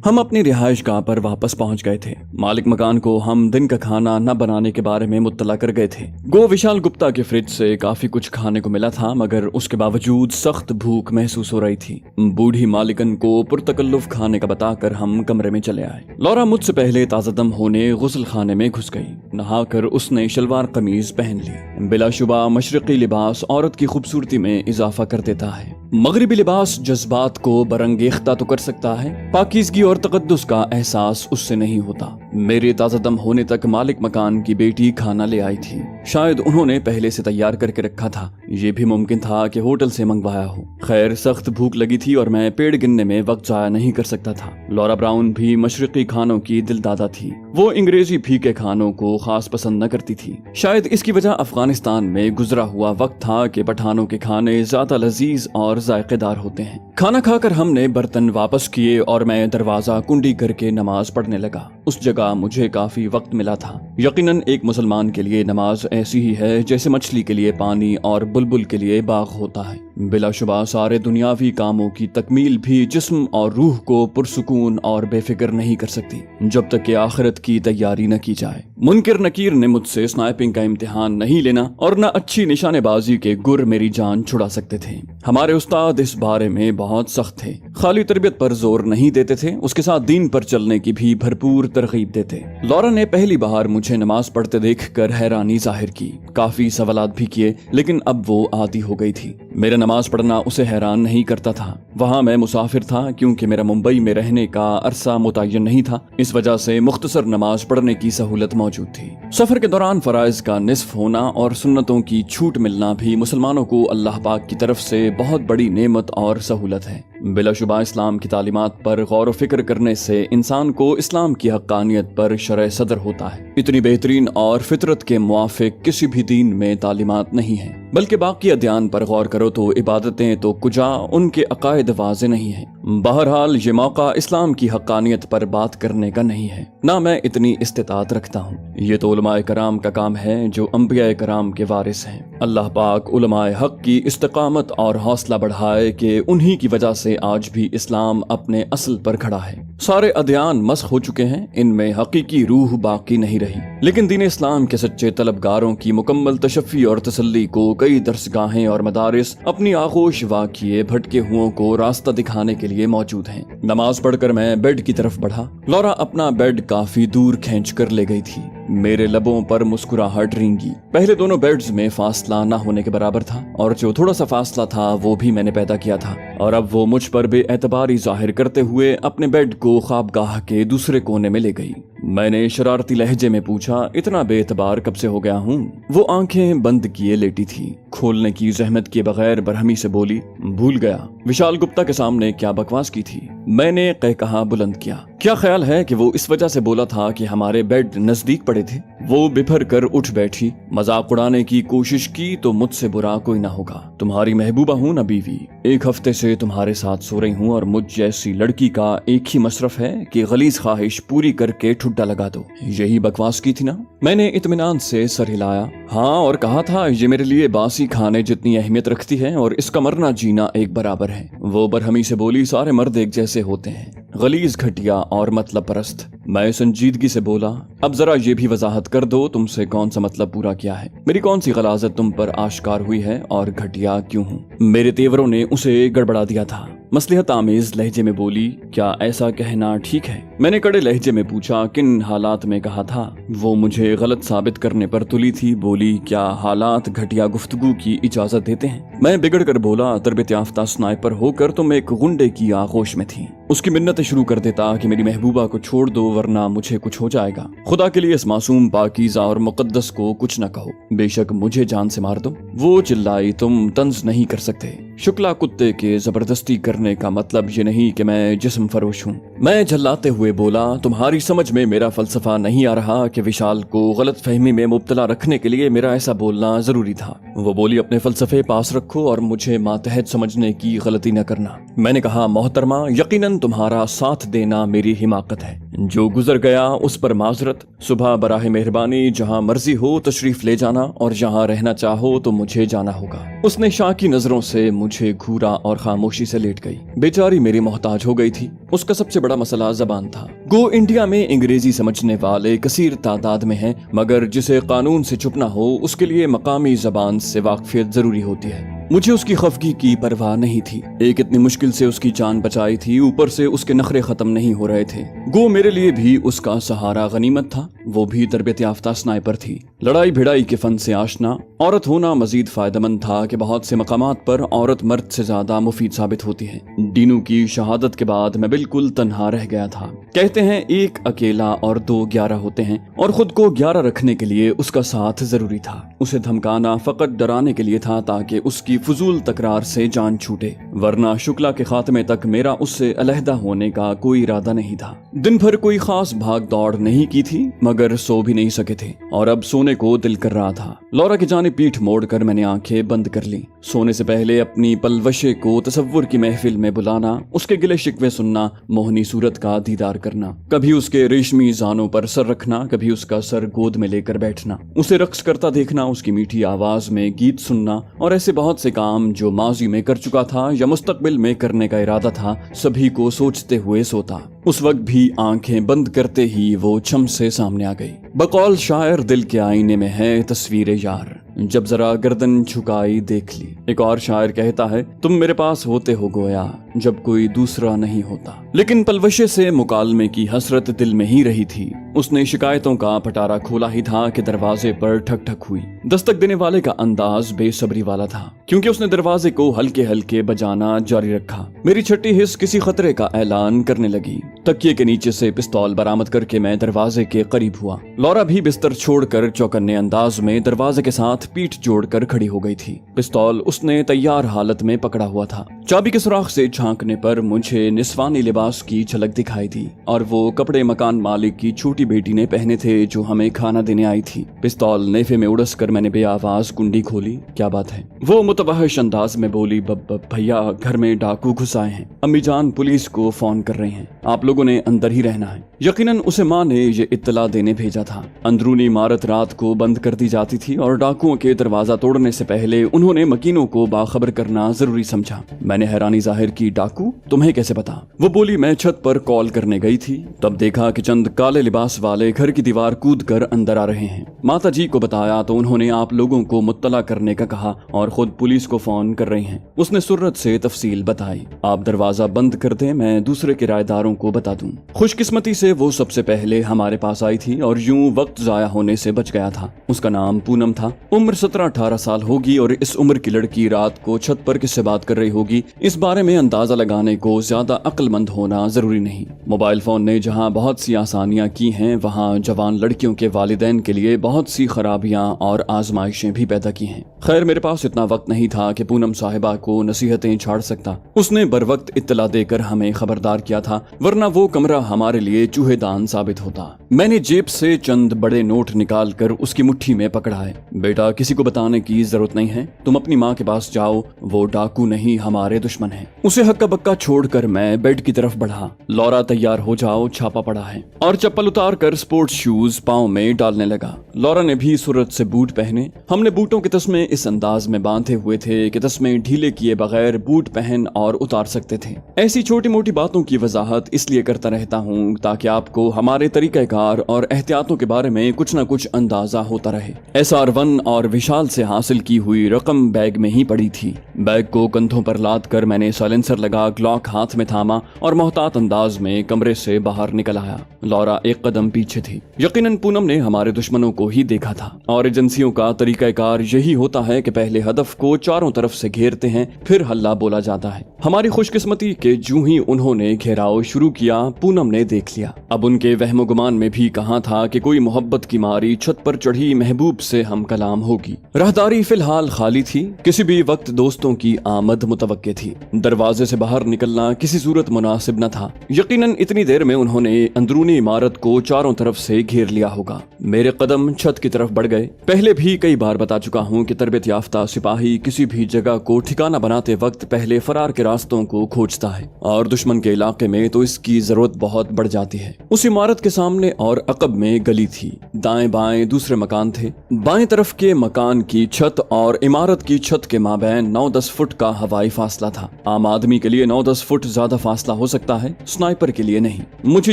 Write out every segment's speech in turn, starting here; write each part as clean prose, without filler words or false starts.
हम अपनी रिहाइश गाह पर वापस पहुंच गए थे। मालिक मकान को हम दिन का खाना न बनाने के बारे में मुत्तला कर गए थे। गो विशाल गुप्ता के फ्रिज से काफी कुछ खाने को मिला था, मगर उसके बावजूद सख्त भूख महसूस हो रही थी। बूढ़ी मालिकन को पुरतकल्लुफ खाने का बताकर हम कमरे में चले आए। लौरा मुझसे पहले ताज़ादम होने गुस्ल खाने में घुस गई। नहाकर उसने शलवार कमीज पहन ली। बिलाशुबा मशरकी लिबास औरत की खूबसूरती में इजाफा कर देता है। मगरिबी लिबास जज्बात को बरंगेख्ता तो कर सकता है, पाकीज़गी और तकद्दुस का एहसास उससे नहीं होता। मेरे ताज़ादम होने तक मालिक मकान की बेटी खाना ले आई थी। शायद उन्होंने पहले से तैयार करके रखा था। ये भी मुमकिन था कि होटल से मंगवाया हो। खैर, सख्त भूख लगी थी और मैं पेड़ गिनने में वक्त जाया नहीं कर सकता था। लौरा ब्राउन भी मशरकी खानों की दिलदादा थी। वो अंग्रेजी फीके खानों को खास पसंद न करती थी। शायद इसकी वजह अफगानिस्तान में गुजरा हुआ वक्त था कि पठानों के खाने ज्यादा लजीज और जायकेदार होते हैं। खाना खाकर हमने बर्तन वापस किए और मैं दरवाजा कुंडी करके नमाज पढ़ने लगा। उस जगह मुझे काफी वक्त मिला था। यकीनन एक मुसलमान के लिए नमाज ऐसी ही है जैसे मछली के लिए पानी और बुलबुल के लिए बाग होता है। बिलाशुबा सारे दुनियावी कामों की तकमील भी जिस्म और रूह को पुरसुकून और बेफिक्र नहीं कर सकती जब तक कि आखिरत की तैयारी न की जाए। मुनकिर नकीर ने मुझसे स्नाइपिंग का इम्तिहान नहीं लेना और न अच्छी निशानेबाजी के गुर मेरी जान छुड़ा सकते थे। हमारे उस्ताद इस बारे में बहुत सख्त थे। खाली तरबियत पर जोर नहीं देते थे, उसके साथ दीन पर चलने की भी भरपूर तरगीब देते। लौरा ने पहली बार मुझे नमाज पढ़ते देखकर हैरानी जाहिर की। काफी सवालात भी किए, लेकिन अब वो आदी हो गई थी। मेरा नमाज पढ़ना उसे हैरान नहीं करता था। वहाँ मैं मुसाफिर था, क्योंकि मेरा मुंबई में रहने का अरसा मुतय्यन नहीं था। इस वजह से मुख्तसर नमाज पढ़ने की सहूलत मौजूद थी। सफर के दौरान फराइज का निस्फ होना और सुन्नतों की छूट मिलना भी मुसलमानों को अल्लाह पाक की तरफ से बहुत बड़ी नेमत और सहूलत है। बिलाशुबा इस्लाम की तालीमात पर गौर व फिक्र करने से इंसान को इस्लाम की हक्कानियत पर शरह सदर होता है। इतनी बेहतरीन और फितरत के मुआफिक किसी भी दीन में तालीमात नहीं है। बल्कि बाकी अध्यान पर गौर करो तो इबादतें तो कुजा, उनके अकायद वाज़े नहीं है। बहरहाल ये मौका इस्लाम की हक्कानियत पर बात करने का नहीं है, ना मैं इतनी इस्तिताअत रखता हूँ। ये तो उलमाए कराम का काम है जो अंबिया कराम के वारिस हैं। अल्लाह पाक उलमाए हक की इस्तिकामत और हौसला बढ़ाए कि उन्हीं की वजह से आज भी इस्लाम अपने असल पर खड़ा है। सारे अध्यान मस्ख हो चुके हैं, इनमें हकीकी रूह बाकी नहीं रही। लेकिन दीन इस्लाम के सच्चे तलबगारों की मुकम्मल तशफ़ी और तसल्ली को कई दरसगाहें और मदारिस अपनी आगोश वाक़िए भटके हुओं को रास्ता दिखाने के लिए मौजूद हैं। नमाज पढ़कर मैं बेड की तरफ बढ़ा। लौरा अपना बेड काफी दूर खींच कर ले गई थी। मेरे लबों पर मुस्कुराहट रेंगी। पहले दोनों बेड्स में फासला ना होने के बराबर था, और जो थोड़ा सा फासला था वो भी मैंने पैदा किया था। और अब वो मुझ पर बेएतबारी जाहिर करते हुए अपने बेड को ख्वाबगाह के दूसरे कोने में ले गई। मैंने शरारती लहजे में पूछा, इतना बेएतबार कब से हो गया हूँ? वो आंखें बंद किए लेटी थी। खोलने की जहमत किए बगैर बरहमी से बोली, भूल गया विशाल गुप्ता के सामने क्या बकवास की थी। मैंने कहकहा बुलंद किया। क्या ख्याल है कि वो इस वजह से बोला था कि हमारे बेड नजदीक पड़े थे? वो बिफर कर उठ बैठी। मजाक उड़ाने की कोशिश की तो मुझसे बुरा कोई ना होगा। तुम्हारी महबूबा हूँ ना बीवी। एक हफ्ते से तुम्हारे साथ सो रही हूँ और मुझ जैसी लड़की का एक ही मसरफ है कि गलीज ख्वाहिश पूरी करके ठुड्डा लगा दो। यही बकवास की थी ना? मैंने इत्मीनान से सर हिलाया। हाँ, और कहा था ये मेरे लिए बासी खाने जितनी अहमियत रखती है और इसका मरना जीना एक बराबर है। वो बरहमी से बोली, सारे मर्द एक जैसे होते हैं, गलीज, घटिया और मतलब परस्त। मैं संजीदगी से बोला, अब जरा ये भी वजाहत कर दो तुमसे कौन सा मतलब पूरा किया है? मेरी कौन सी गलाजत तुम पर आश्कार हुई है और घटिया क्यों हूँ? मेरे तेवरों ने उसे गड़बड़ा दिया था। मसलिहत आमेज लहजे में बोली, क्या ऐसा कहना ठीक है? मैंने कड़े लहजे में पूछा, किन हालात में कहा था? वो मुझे गलत साबित करने पर तुली थी। बोली, क्या हालात घटिया गुफ्तगू की इजाजत देते हैं? मैं बिगड़ कर बोला, तरबियत याफ्ता स्नाइपर होकर तुम एक गुंडे की आगोश में थी। उसकी मिन्नतें शुरू कर देता कि मेरी महबूबा को छोड़ दो वरना मुझे कुछ हो जाएगा। खुदा के लिए इस मासूम पाकीज़ा और मुकद्दस को कुछ न कहो, बेशक मुझे जान से मार दो। वो चिल्लाई, तुम तंज नहीं कर सकते। शुक्ला कुत्ते के जबरदस्ती करने का मतलब ये नहीं कि मैं जिस्म फरोश हूँ। मैं झल्लाते हुए बोला, तुम्हारी समझ में मेरा फलसफा नहीं आ रहा कि विशाल को गलत फहमी में मुब्तला रखने के लिए मेरा ऐसा बोलना जरूरी था। वो बोली, अपने फलसफे पास रखो और मुझे मातहत समझने की गलती न करना। मैंने कहा, मोहतरमा, यकीनन तुम्हारा साथ देना मेरी हिमाकत है। जो गुजर गया उस पर माजरत। सुबह बराह मेहरबानी जहाँ मर्जी हो तशरीफ ले जाना और जहाँ रहना चाहो तो मुझे जाना होगा। उसने शाह की नजरों से मुझे घूरा और खामोशी से लेट गई। बेचारी मेरी मोहताज हो गई थी। उसका सबसे बड़ा मसला ज़बान था। गो इंडिया में अंग्रेजी समझने वाले कसीर तादाद में हैं, मगर जिसे कानून से चुप ना हो उसके लिए मकामी ज़बान से वाकफियत जरूरी होती है। मुझे उसकी खफगी की परवाह नहीं थी। एक इतनी मुश्किल से उसकी जान बचाई थी, ऊपर से उसके नखरे खत्म नहीं हो रहे थे। गो मेरे लिए भी उसका सहारा गनीमत था। वो भी तरबियत याफ्ता स्नाइपर थी। लड़ाई भिड़ाई के फन से आशना औरत होना मजीद फायदेमंद था कि बहुत से मकामात पर औरत मर्द से ज्यादा मुफीद साबित होती है। डीनू की शहादत के बाद मैं बिल्कुल तन्हा रह गया था। कहते हैं एक अकेला और 2 11 होते हैं, और खुद को 11 रखने के लिए उसका साथ जरूरी था। उसे धमकाना फकत डराने के लिए था ताकि उसकी फजूल तकरार से जान छूटे, वरना शुक्ला के खात्मे तक मेरा उससे अलहदा होने का कोई इरादा नहीं था। दिन भर कोई खास भाग दौड़ नहीं की थी, मगर सो भी नहीं सके थे और अब सोने को दिल कर रहा था। लौरा की जानिब पीठ मोड़कर मैंने आंखें बंद कर ली। सोने से पहले अपनी पलवशे को तसव्वुर की महफिल में बुलाना, उसके गिले शिकवे सुनना, मोहनी सूरत का दीदार करना, कभी उसके रेशमी जानों पर सर रखना, कभी उसका सर गोद में लेकर बैठना, उसे रक्स करता देखना, उसकी मीठी आवाज में गीत सुनना, और ऐसे बहुत से काम जो माजी में कर चुका था या मुस्तकबिल में करने का इरादा था, सभी को सोचते हुए सोता। उस वक्त भी आंखें बंद करते ही वो छम से सामने आ गई। बकौल शायर दिल के आईने में है तस्वीर यार, जब जरा गर्दन झुकाई देख ली। एक और शायर कहता है, तुम मेरे पास होते हो गोया जब कोई दूसरा नहीं होता। लेकिन पलवशे से मुकालमे की हसरत दिल में ही रही थी। उसने शिकायतों का पटारा खोला ही था कि दरवाजे पर ठक ठक हुई। दस्तक देने वाले का अंदाज बेसब्री वाला था, क्योंकि उसने दरवाजे को हल्के हल्के बजाना जारी रखा। मेरी छठी हिस्स किसी खतरे का ऐलान करने लगी। तकिए के नीचे से पिस्तौल बरामद करके मैं दरवाजे के करीब हुआ। लौरा भी बिस्तर छोड़कर चौकन्ने अंदाज में दरवाजे के साथ पीठ जोड़कर खड़ी हो गई थी। पिस्तौल उसने तैयार हालत में पकड़ा हुआ था। चाबी के सुराख से झांकने पर मुझे निस्वानी लिबास की झलक दिखाई दी, और वो कपड़े मकान मालिक की छोटी बेटी ने पहने थे जो हमें खाना देने आई थी। पिस्तौल नेफे में उड़स कर मैंने बेआवाज कुंडी खोली। क्या बात है? वो मुतवहश अंदाज में बोली, भैया घर में डाकू घुस आए हैं, अम्मी जान पुलिस को फोन कर रही हैं, आप लोगों ने अंदर ही रहना है। यकीनन उसे माँ ने ये इत्तला देने भेजा था। अंदरूनी इमारत रात को बंद कर दी जाती थी और डाकुओं के दरवाजा तोड़ने से पहले उन्होंने मकीनों को बाखबर करना जरूरी समझा। मैंने हैरानी जाहिर की, डाकू तुम्हें कैसे पता? वो बोली, मैं छत पर कॉल करने गई थी, तब देखा कि चंद काले लिबास वाले घर की दीवार कूद कर अंदर आ रहे हैं। माता जी को बताया तो उन्होंने आप लोगों को मुत्तला करने का कहा और खुद पुलिस को फोन कर रही हैं। उसने सुर्रत से तफसील बताई। आप दरवाजा बंद कर दें, मैं दूसरे किराएदारों को बता दूं। खुशकिस्मती से वो सबसे पहले हमारे पास आई थी और यूं वक्त जाया होने से बच गया था। उसका नाम पूनम था। उम्र 17-18 साल होगी, और इस उम्र की लड़की रात को छत पर किससे बात कर रही होगी, इस बारे में अंदाजा लगाने को ज्यादा अक्लमंद होना जरूरी नहीं। मोबाइल फोन ने जहां बहुत सी आसानियां की हैं, वहां जवान लड़कियों के वालिदैन के लिए बहुत सी खराबियां और आजमाइशें भी पैदा की हैं। खैर, मेरे पास इतना वक्त नहीं था कि पूनम साहिबा को नसीहतें छाड़ सकता। उसने बर वक्त इत्तला देकर हमें खबरदार किया था, वरना वो कमरा हमारे लिए चूहेदान साबित होता। मैंने जेब से चंद बड़े नोट निकाल कर उसकी मुट्ठी में पकड़ा है। बेटा, किसी को बताने की जरूरत नहीं है, तुम अपनी माँ के पास जाओ, वो डाकू नहीं हमारे दुश्मन है। उसे हक्का बक्का छोड़कर मैं बेड की तरफ बढ़ा। लौरा, तैयार हो जाओ, छापा पड़ा है, और चप्पल उतार कर स्पोर्ट्स शूज पाँव में डालने लगा। लौरा ने भी सूरत से बूट पहने। हमने बूटों के तस्मे इस अंदाज में बांधे हुए थे कि तस्मे ढीले किए बगैर बूट पहन और उतार सकते थे। ऐसी छोटी मोटी बातों की वजाहत इसलिए करता रहता हूँ ताकि आपको हमारे तरीक़ाकार और एहतियातों के बारे में कुछ न कुछ अंदाजा होता रहे। SR1 और विशाल से हासिल की हुई रकम बैग में ही पड़ी थी। बैग को कंधों पर लाद कर मैंने साइलेंसर लगा ग्लॉक हाथ में थामा और मोहतात अंदाज में कमरे से बाहर निकल आया। लौरा एक कदम पीछे थी। यकीनन पूनम ने हमारे दुश्मनों को ही देखा था, और एजेंसियों का तरीक़ाकार यही होता है कि पहले हदफ को चारों तरफ से घेरते हैं, फिर हल्ला बोला जाता है। हमारी खुशकिस्मती के जूं ही उन्होंने घेराव शुरू किया, पूनम ने देख लिया। अब उनके वहमो गुमान में भी कहा था कि कोई मोहब्बत की मारी छत पर चढ़ी महबूब से हम कलाम होगी। राहदारी फिलहाल खाली थी। किसी भी वक्त दोस्तों की आमद मुतवक्के थी। दरवाजे से बाहर निकलना किसी सूरत मुनासिब न था। यकीनन इतनी देर में उन्होंने अंदरूनी इमारत को चारों तरफ से घेर लिया होगा। मेरे कदम छत की तरफ बढ़ गए। पहले भी कई बार बता चुका हूँ कि तरबियत याफ्ता सिपाही किसी भी जगह को ठिकाना बनाते वक्त पहले फरार के रास्तों को खोजता है, और दुश्मन के इलाके में तो इसकी जरूरत बहुत बढ़ जाती है। उस इमारत के सामने और अकब में गली थी, दाएं बाएं दूसरे मकान थे। बाएं तरफ के मकान की छत और इमारत की छत के माबैन 9-10 फुट का हवाई फासला था। आम आदमी के लिए 9-10 फुट ज्यादा फासला हो सकता है, स्नाइपर के लिए नहीं। मुझे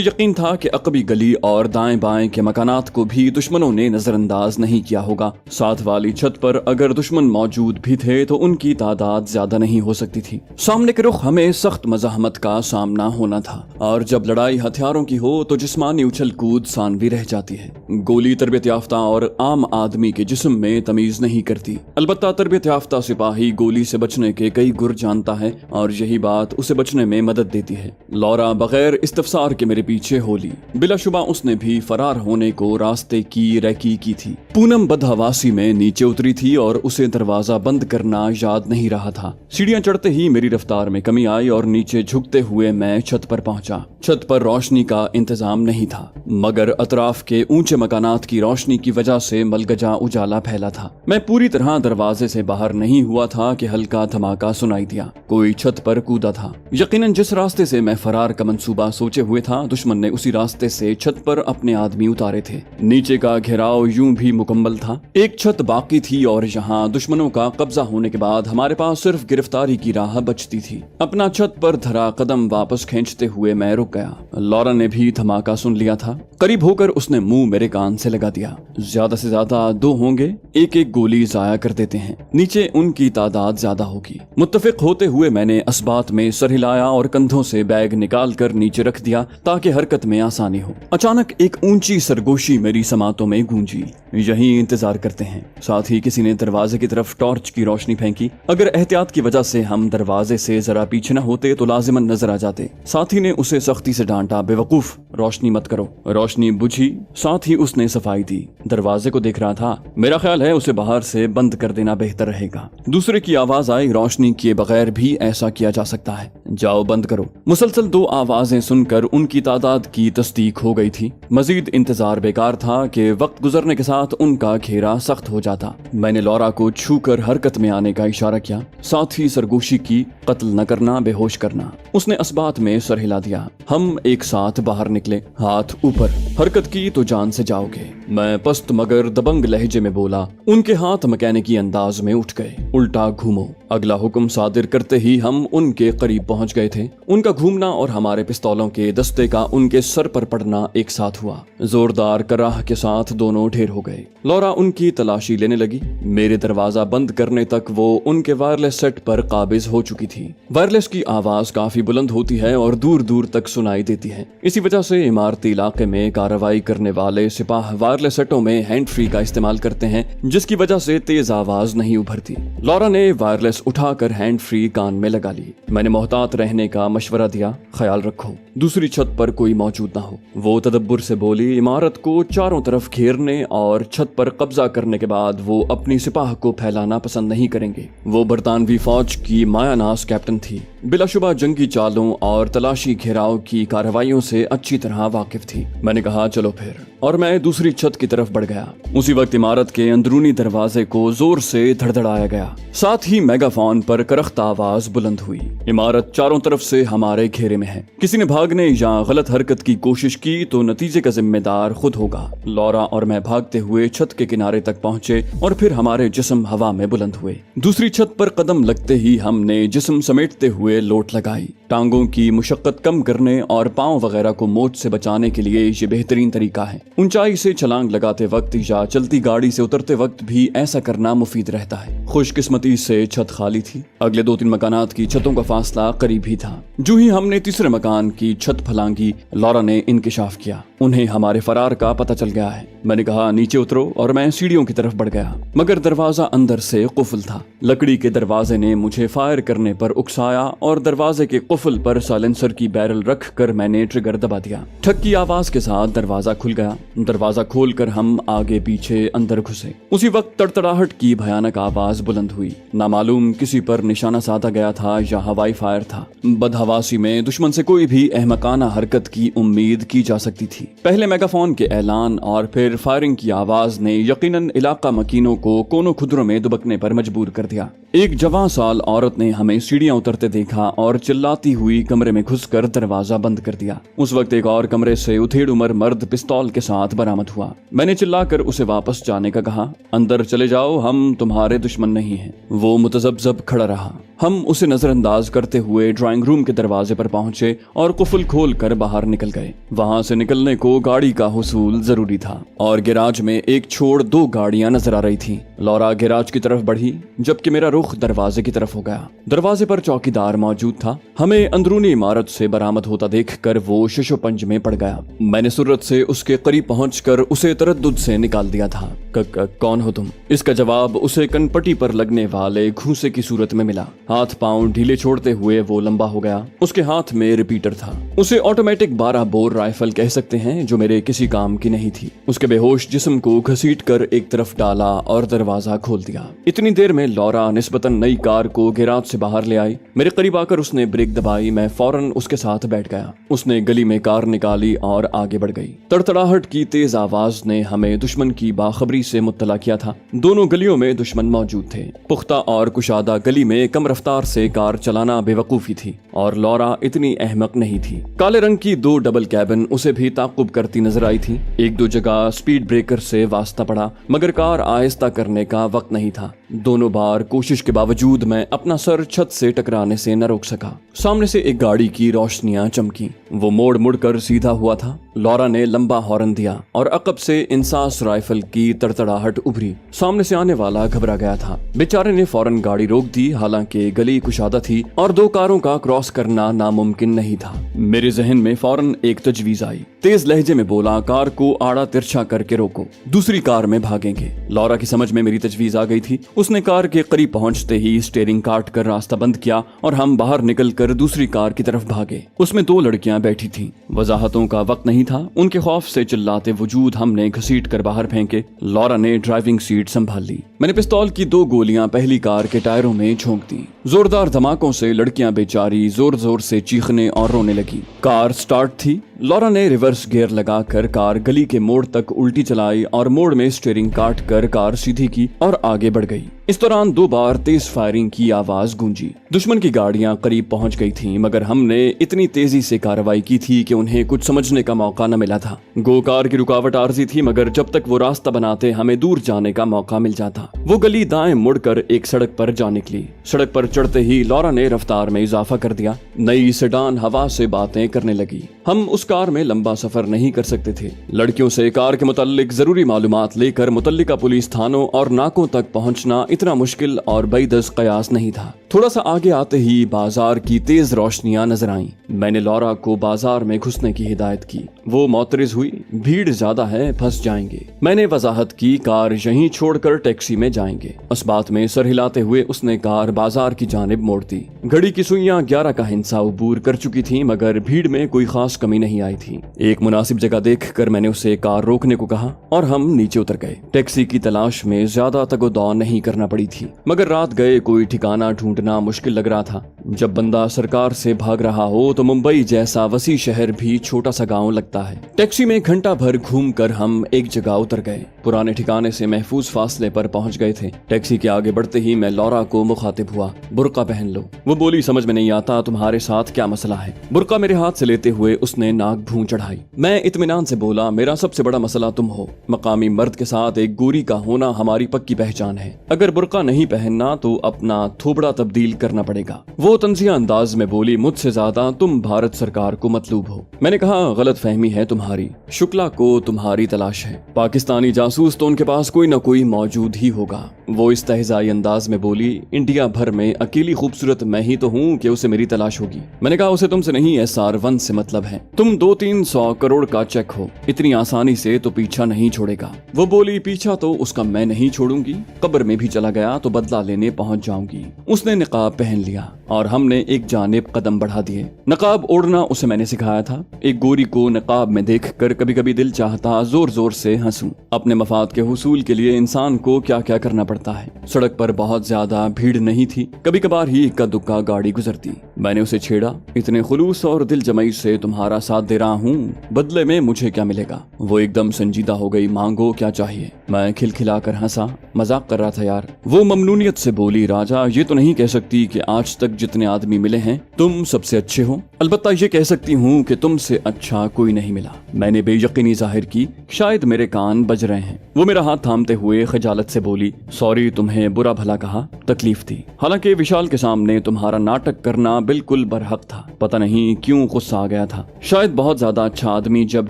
यकीन था कि अकबी गली और दाएं बाएं के मकानात को भी दुश्मनों ने नजरअंदाज नहीं किया होगा। साथ वाली छत पर अगर दुश्मन मौजूद भी थे तो उनकी तादाद ज्यादा नहीं हो सकती थी। सामने के रुख हमें सख्त मज़ाहमत का सामना होना था, और जब लड़ाई हथियारों की हो तो जिस्मानी उछल कूद सानवी रह जाती है। गोली तरबियत याफ्ता और आम आदमी के जिस्म में तमीज नहीं करती। अलबत्ता तरबियत याफ्ता सिपाही गोली से बचने के कई गुर जानता है, और यही बात उसे बचने में मदद देती है। लौरा बगैर इस्तफसार के मेरे पीछे हो ली। बिलाशुबा उसने भी फरार होने को रास्ते की रैकी की थी। पूनम बदहवासी में नीचे उतरी थी और उसे दरवाजा बंद करना याद नहीं रहा था। सीढ़ियां चढ़ते ही मेरी रफ्तार में कमी आई और नीचे झुकते हुए मैं छत पर पहुंचा। छत पर रोशनी का इंतजाम नहीं था, मगर अतराफ के ऊंचे मकानात की रोशनी की वजह से मलगजा उजाला फैला था। मैं पूरी तरह दरवाजे से बाहर नहीं हुआ था कि हल्का धमाका सुनाई दिया। कोई छत पर कूदा था। यकीनन जिस रास्ते से मैं फरार का मंसूबा सोचे हुए था, दुश्मन ने उसी रास्ते से छत पर अपने आदमी उतारे थे। नीचे का घेराव यूं भी मुकम्मल था। एक छत बाकी थी और यहाँ दुश्मनों का कब्जा होने के बाद हमारे पास सिर्फ गिरफ्तारी की राह बचती थी। अपना छत पर धरा कदम वापस खींचते हुए मैं रुक गया। लौरा ने भी धमाका सुन लिया था। करीब होकर उसने मुंह मेरे कान से लगा दिया। ज्यादा से ज्यादा 2 होंगे, एक एक गोली जाया कर देते हैं, नीचे उनकी तादाद ज्यादा होगी। मुत्तफिक होते हुए मैंने असबात में सर हिलाया और कंधों से बैग निकाल कर नीचे रख दिया ताकि हरकत में आसानी हो। अचानक एक ऊंची सरगोशी मेरी समातों में गूंजी। यहीं इंतजार करते हैं। साथ ही किसी ने दरवाजे की तरफ टॉर्च की रोशनी फेंकी। अगर एहतियात की वजह से हम दरवाजे से जरा पीछे न होते तो लाजिमन नजर आ जाते। साथी ने उसे सख्ती से डांटा, बेवकूफ, रोशनी मत करो। रोशनी बुझी। साथ ही उसने सफाई दी। दरवाजे को देख रहा था। मेरा ख्याल है उसे बाहर से बंद कर देना बेहतर रहेगा। दूसरे की आवाज आई, रोशनी किए बगैर भी ऐसा किया जा सकता है, जाओ बंद करो। मुसलसल 2 आवाजें सुनकर उनकी तादाद की तस्दीक हो गई थी। मजीद इंतजार बेकार था कि वक्त गुजरने के साथ उनका घेरा सख्त हो जाता। मैंने लौरा को छूकर हरकत में आने का इशारा किया, साथ ही सरगोशी की, कत्ल न करना, बेहोश करना। उसने असबात में सर हिला दिया। हम एक साथ बाहर निकले, हाथ ऊपर। हरकत की तो जान से जाओगे। मैं पस्त मगर दबंग लहजे में बोला। उनके हाथ मैकेनिकी अंदाज में उठ गए। उल्टा घूमो। अगला हुक्म सादिर करते ही हम उनके करीब पहुंच गए थे। उनका घूमना और हमारे पिस्तौलों के दस्ते का उनके सर पर पड़ना एक साथ हुआ। जोरदार कराह के साथ दोनों ढेर हो गए। लौरा उनकी तलाशी लेने लगी। मेरे दरवाजा बंद करने तक वो उनके वायरलेस सेट पर काबिज हो चुकी थी। वायरलेस की आवाज काफी बुलंद होती है और दूर दूर तक सुनाई देती है। इसी वजह से इमारती इलाके में कार्रवाई करने वाले सिपाह वायरलेस सेटों में हैंड फ्री का इस्तेमाल करते हैं, जिसकी वजह से तेज आवाज नहीं उभरती। लौरा ने वायरलेस उठाकर हैंड फ्री कान में लगा ली। मैंने मोहतात रहने का मशवरा दिया, ख्याल रखो दूसरी छत पर कोई मौजूद ना हो। वो तदब्बुर से बोली, इमारत को चारों तरफ घेरने और छत पर कब्जा करने के बाद वो अपनी सिपाह को फैलाना पसंद नहीं करेंगे। वो बरतानवी फौज की मायानाज कैप्टन थी। बिलाशुबा जंगी चालों और तलाशी घेराव की कार्रवाइयों से अच्छी तरह वाकिफ थी। मैंने कहा चलो फिर, और मैं दूसरी छत की तरफ बढ़ गया। उसी वक्त इमारत के अंदरूनी दरवाजे को जोर से धड़धड़ाया गया। साथ ही मेगाफोन पर करख्ता आवाज बुलंद हुई। इमारत चारों तरफ से हमारे घेरे में है। किसी ने भागने या गलत हरकत की कोशिश की तो नतीजे का जिम्मेदार खुद होगा। लौरा और मैं भागते हुए छत के किनारे तक पहुंचे और फिर हमारे जिस्म हवा में बुलंद हुए। दूसरी छत पर कदम लगते ही हमने जिस्म समेटते हुए लोट लगाई। टांगों की मुशक्कत कम करने और पांव वगैरह को मोच से बचाने के लिए ये बेहतरीन तरीका है। ऊंचाई से छलांग लगाते वक्त या चलती गाड़ी से उतरते वक्त भी ऐसा करना मुफीद रहता है। खुशकिस्मती से छत खाली थी। अगले 2-3 मकानात की छतों का फासला करीब ही था। जो ही हमने तीसरे मकान की छत फलांगी, लौरा ने इंकिशाफ किया। उन्हें हमारे फरार का पता चल गया है। मैंने कहा नीचे उतरो और मैं सीढ़ियों की तरफ बढ़ गया, मगर दरवाजा अंदर से कुफल था। लकड़ी के दरवाजे ने मुझे फायर करने पर उकसाया और दरवाजे के कुफल पर साइलेंसर की बैरल रख कर मैंने ट्रिगर दबा दिया। ठक की आवाज के साथ दरवाजा खुल गया। दरवाजा खोलकर हम आगे पीछे अंदर घुसे। उसी वक्त तड़तड़ाहट की भयानक आवाज आवाज बुलंद हुई। नामालूम किसी पर निशाना साधा गया था या हवाई फायर था। बदहवासी में दुश्मन से कोई भी अहमकाना हरकत की उम्मीद की जा सकती थी। पहले मेगाफोन के ऐलान और फिर फायरिंग की आवाज ने यकीनन इलाका मकीनों को कोनों खुदरों में दुबकने पर मजबूर कर दिया। एक जवान साल औरत ने हमें सीढ़ियां उतरते देखा और चिल्लाती हुई कमरे में घुसकर दरवाजा बंद कर दिया। उस वक्त एक और कमरे से उथेड़ उमर मर्द पिस्तौल के साथ बरामद हुआ। मैंने चिल्लाकर उसे वापस जाने का कहा। अंदर चले जाओ, हम तुम्हारे दुश्मन नहीं हैं। वो मुतज़ब्ज़ब खड़ा रहा। हम उसे नजरअंदाज करते हुए ड्राइंग रूम के दरवाजे पर पहुंचे और कुफल खोल कर बाहर निकल गए। वहां से निकलने को गाड़ी का हुसूल जरूरी था और गैराज में एक छोड़ 2 गाड़ियां नजर आ रही थी। लौरा गैराज की तरफ बढ़ी जबकि मेरा रुख दरवाजे की तरफ हो गया। दरवाजे पर चौकीदार मौजूद था। हमें अंदरूनी इमारत से बरामद होता देखकर वो शिशोपंज में पड़ गया। मैंने सुर्रत से उसके करीब पहुंचकर उसे तरद्दुद से निकाल दिया था। कौन हो तुम? इसका जवाब उसे कनपटी पर लगने वाले घूंसे की सूरत में मिला। हाथ पांव ढीले छोड़ते हुए वो लंबा हो गया। उसके हाथ में रिपीटर था। उसे ऑटोमेटिक 12 बोर राइफल कह सकते हैं, जो मेरे किसी काम की नहीं थी। उसके बेहोश जिस्म को घसीट कर एक तरफ डाला और दरवाजा खोल दिया। इतनी देर में लौरा निस्बतन नई कार को गैराज से बाहर ले आई। मेरे करीब आकर उसने ब्रेक दबाई। मैं फौरन उसके साथ बैठ गया। उसने गली में कार निकाली और आगे बढ़ गई। तड़तड़ाहट की तेज आवाज ने हमें दुश्मन की बाखबरी से मुत्तला किया था। दोनों गलियों में दुश्मन मौजूद थे। पुख्ता और कुशादा गली में कम रफ्तार से कार चलाना बेवकूफी थी और लौरा इतनी अहमक नहीं थी। काले रंग की 2 डबल कैबिन उसे भी ताकुब करती नजर आई थी। 1-2 जगह स्पीड ब्रेकर से वास्ता पड़ा मगर कार आहिस्ता करने का वक्त नहीं था। दोनों बार कोशिश के बावजूद मैं अपना सर छत से टकराने से न रोक सका। सामने से एक गाड़ी की रोशनियां चमकी। वो मोड़ मुड़कर सीधा हुआ था। लौरा ने लंबा हॉर्न दिया और अकब से इंसास राइफल की तड़तड़ाहट उभरी। सामने से आने वाला घबरा गया था। बेचारे ने फौरन गाड़ी रोक दी। हालांकि गली कुशादा थी और 2 कारों का क्रॉस करना नामुमकिन नहीं था। मेरे जहन में फौरन एक तजवीज आई। तेज लहजे में बोला, कार को आड़ा तिरछा करके रोको, दूसरी कार में भागेंगे। लौरा की समझ में मेरी तजवीज आ गई थी। उसने कार के करीब पहुंचते ही स्टीयरिंग काट कर रास्ता बंद किया और हम बाहर निकलकर दूसरी कार की तरफ भागे। उसमें 2 लड़कियां बैठी थीं। वजाहतों का वक्त नहीं था। उनके खौफ से चिल्लाते वजूद हमने घसीट कर बाहर फेंके। लौरा ने ड्राइविंग सीट संभाल ली। मैंने पिस्तौल की 2 गोलियां पहली कार के टायरों में झोंक दी। जोरदार धमाकों से लड़कियां बेचारी जोर जोर से चीखने और रोने लगी। कार स्टार्ट थी। लौरा ने रिवर्स गियर लगाकर कार गली के मोड़ तक उल्टी चलाई और मोड़ में स्टीयरिंग काट कर कार सीधी की और आगे बढ़ गई। इस दौरान 2 बार तेज फायरिंग की आवाज गूंजी। दुश्मन की गाड़ियां करीब पहुंच गई थीं, मगर हमने इतनी तेजी से कार्रवाई की थी कि उन्हें कुछ समझने का मौका न मिला था। गो कार की रुकावट आरजी थी, मगर जब तक वो रास्ता बनाते हमें दूर जाने का मौका मिल जाता। वो गली दाएं मुड़कर एक सड़क पर जा निकली। सड़क पर चढ़ते ही लौरा ने रफ्तार में इजाफा कर दिया। नई सेडान हवा से बातें करने लगी। हम उस कार में लंबा सफर नहीं कर सकते थे। लड़कियों से कार के मुताल्लिक जरूरी मालूमात लेकर मुतल्लिका पुलिस थानों और नाकों तक पहुंचना इतना मुश्किल और बेदस कयास नहीं था। थोड़ा सा आगे आते ही बाजार की तेज रोशनियां नजर आईं। मैंने लौरा को बाजार में घुसने की हिदायत की। वो मोतरिज हुई। भीड़ ज्यादा है, फंस जाएंगे। मैंने वजाहत की, कार यहीं छोड़कर टैक्सी में जाएंगे। उस बात में सर हिलाते हुए उसने कार बाजार की जानिब मोड़ दी। घड़ी की सुइयां 11 का हिंसा उबूर कर चुकी थी, मगर भीड़ में कोई खास कमी नहीं आई थी। एक मुनासिब जगह देखकर मैंने उसे कार रोकने को कहा और हम नीचे उतर गए। टैक्सी की तलाश में ज्यादा तगोदौ नहीं करना पड़ी थी, मगर रात गए कोई ठिकाना ढूंढना मुश्किल लग रहा था। जब बंदा सरकार से भाग रहा हो तो मुंबई जैसा वसी शहर भी छोटा सा गांव लगता है। टैक्सी में घंटा भर घूमकर हम एक जगह उतर गए। पुराने ठिकाने से महफूज फासले पर पहुंच गए थे। टैक्सी के आगे बढ़ते ही मैं लौरा को मुखातिब हुआ। बुर्का पहन लो। वो बोली, समझ में नहीं आता तुम्हारे साथ क्या मसला है। बुर्का मेरे हाथ से लेते हुए उसने नाक भूं चढ़ाई। मैं इत्मीनान से बोला, मेरा सबसे बड़ा मसला तुम हो। मकामी मर्द के साथ एक गोरी का होना हमारी पक्की पहचान है। अगर बुर्का नहीं पहनना तो अपना थोबड़ा तब्दील करना पड़ेगा। वो तंजिया अंदाज में बोली, मुझसे ज्यादा तुम भारत सरकार को मतलूब हो। मैंने कहा, गलत फहमी है तुम्हारी। शुक्ला को तुम्हारी तलाश है। पाकिस्तानी जासूस तो उनके पास कोई न कोई मौजूद ही होगा। वो इस्तेहज़ाई अंदाज में बोली, इंडिया भर में अकेली खूबसूरत मैं ही तो हूँ कि उसे मेरी तलाश होगी। मैंने कहा, उसे तुमसे नहीं SR1 से मतलब है। तुम 200-300 करोड़ का चेक हो, इतनी आसानी से तो पीछा नहीं छोड़ेगा। वो बोली, पीछा तो उसका मैं नहीं छोड़ूंगी। कब्र में भी चला गया तो बदला लेने पहुंच जाऊंगी। उसने निकाब पहन लिया और हमने एक जानिब कदम बढ़ा दिए। नकाब ओढ़ना उसे मैंने सिखाया था। एक गोरी को नकाब में देखकर कभी कभी दिल चाहता जोर जोर से हंसूं। अपने मफाद के हुसूल के लिए इंसान को क्या क्या करना पड़ता है। सड़क पर बहुत ज्यादा भीड़ नहीं थी, कभी कभार ही इक्का दुक्का गाड़ी गुजरती। मैंने उसे छेड़ा, इतने खुलूस और दिल जमई से तुम्हारा साथ दे रहा हूँ, बदले में मुझे क्या मिलेगा। वो एकदम संजीदा हो गई, मांगो क्या चाहिए। मैं खिलखिलाकर हंसा, मजाक कर रहा था यार। वो ममनूनियत से बोली, राजा ये तो नहीं कह सकती कि आज तक जितने आदमी मिले हैं तुम सबसे अच्छे हो, अलबत्ता ये कह सकती हूँ कि तुमसे अच्छा कोई नहीं मिला। मैंने बेयकीनी जाहिर की, शायद मेरे कान बज रहे हैं। वो मेरा हाथ थामते हुए खजालत से बोली, सॉरी, तुम्हें बुरा भला कहा, तकलीफ थी। हालांकि विशाल के सामने तुम्हारा नाटक करना बिल्कुल बरहक था। पता नहीं क्यों गुस्सा आ गया था। शायद बहुत ज्यादा अच्छा आदमी जब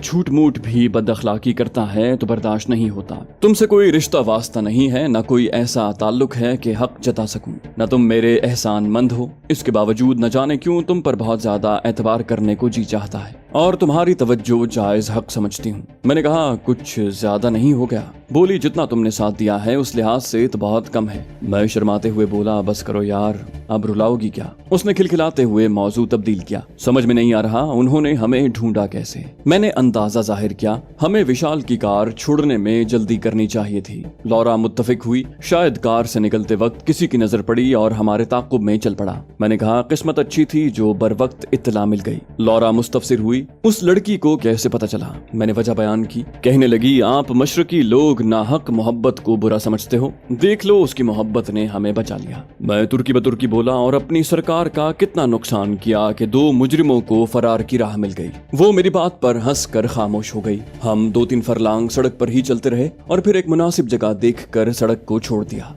झूठ मूठ भी बदअखलाकी करता है तो बर्दाश्त नहीं होता। तुमसे कोई रिश्ता वास्ता नहीं है, न कोई ऐसा ताल्लुक है कि हक जता सकूं, न तुम मेरे एहसान मंद हो। इसके बावजूद न जाने क्यों तुम पर बहुत ज्यादा एतबार करने को जी चाहता है और तुम्हारी तवज्जो जायज हक समझती हूँ। मैंने कहा, कुछ ज्यादा नहीं हो गया। बोली, जितना तुमने साथ दिया है उस लिहाज से तो बहुत कम है। मैं शर्माते हुए बोला, बस करो यार, अब रुलाओगी क्या। उसने खिलखिलाते हुए मौजू तब्दील किया, समझ में नहीं आ रहा उन्होंने हमें ढूंढा कैसे। मैंने अंदाजा जाहिर किया, हमें विशाल की कार छोड़ने में जल्दी करनी चाहिए थी। लौरा मुत्तफिक हुई, शायद कार से निकलते वक्त किसी की नजर पड़ी और हमारे ताक़ुब में चल पड़ा। मैंने कहा, किस्मत अच्छी थी जो बर वक्त इत्तला मिल गई। लौरा मुस्तफसिर हुई, उस लड़की को कैसे पता चला। मैंने वजह बयान की। कहने लगी, आप मशरकी लोग नाहक मोहब्बत को बुरा समझते हो, देख लो उसकी मोहब्बत ने हमें बचा लिया। मैं तुर्की बतुर्की बोला और अपनी सरकार का कितना नुकसान किया कि 2 मुजरिमों को फरार की राह मिल गई। वो मेरी बात पर हंस कर खामोश हो गई। हम 2-3 फरलांग सड़क पर ही चलते रहे और फिर एक मुनासिब जगह देखकर सड़क को छोड़ दिया।